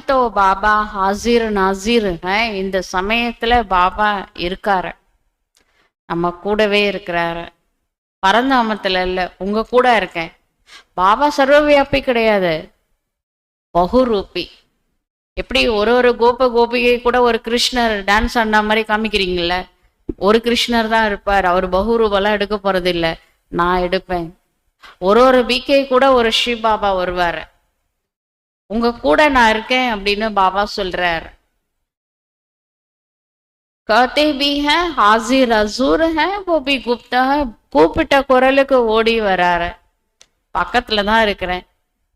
तो बाबा हाजिर नाजिर है. இந்த சமயத்துல பாபா இருக்காரு, நம்ம கூடவே இருக்கிறாரு. பரந்தாமத்துல இல்ல, உங்க கூட இருக்கேன். பாபா சர்வவியாபி கிடையாது, பகுரூபி. எப்படி ஒரு கோபிகை கூட ஒரு கிருஷ்ணர் டான்ஸ் ஆடின மாதிரி காமிக்கிறீங்கல்ல, ஒரு கிருஷ்ணர் தான் இருப்பார், அவர் பகுரூபெல்லாம் எடுக்க போறது இல்லை, நான் எடுப்பேன். ஒரு பிகே கூட ஒரு ஸ்ரீ பாபா வருவார், உங்க கூட நான் இருக்கேன் அப்படின்னு பாபா சொல்றார். कहते भी हैं हाजिर हजूर है, वो भी गुप्त है. கூப்பிட்ட குரலுக்கு ஓடி வராரு. பக்கத்துல தான் இருக்கிறேன்,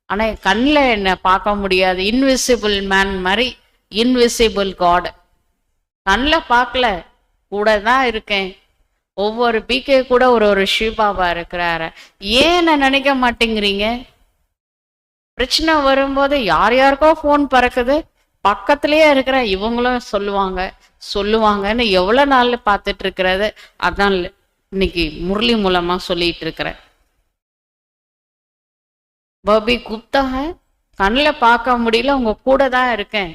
ஆனா கண்ணில் என்ன பார்க்க முடியாது. இன்விசிபிள் மேன் மாதிரி இன்விசிபிள் காட். கண்ணில் பார்க்கல, கூட தான் இருக்கேன். ஒவ்வொரு பிகே கூட ஒரு ஸ்ரீபாபா இருக்கிறாரு. ஏன் நினைக்க மாட்டேங்கிறீங்க? பிரச்சனை வரும்போது யார் யாருக்கோ ஃபோன் பறக்குது, பக்கத்திலேயே இருக்கிற இவங்களும் சொல்லுவாங்கன்னு எவ்வளவு நாள் பார்த்துட்டு இருக்கிறது. அதான் இன்னைக்கு முரளி மூலமா சொல்லிட்டு இருக்கிறேன். பபி குப்தா, கண்ணில் பார்க்க முடியல, உங்க கூட தான் இருக்கேன்.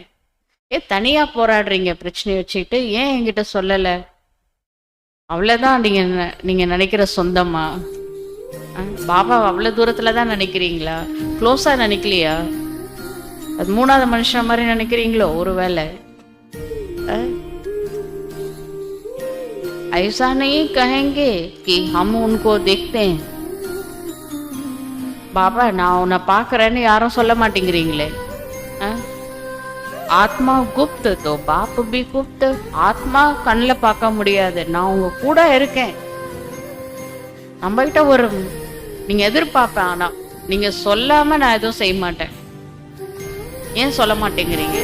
ஏன் தனியா போராடுறீங்க பிரச்சனையை வச்சுக்கிட்டு? ஏன் என்கிட்ட சொல்லல? அவ்வளவுதான் நீங்க நினைக்கிற சொந்தமா? பாபா அவ்வளவு தூரத்துல தான் நினைக்கிறீங்களா? க்ளோஸா நினைக்கலையா? அது மூணாவது மனுஷன் மாதிரி நினைக்கிறீங்களோ? ஒருவேளை ऐसा नहीं कहेंगे कि हम उनको देखते हैं. பாபா நான் உன்னை பார்க்கறேன்னு யாரும் சொல்ல மாட்டேங்கிறீங்களே. ஆத்மா குப்த் தோ பாப் பி குப்த். ஆத்மா கண்ணில் பார்க்க முடியாது, நான் உங்க கூட இருக்கேன். நம்ம கிட்ட நீங்க எதிர்பார்ப்பேன், ஆனா நீங்க சொல்லாம நான் எதுவும் செய்ய மாட்டேன். ஏன் சொல்ல மாட்டேங்கிறீங்க?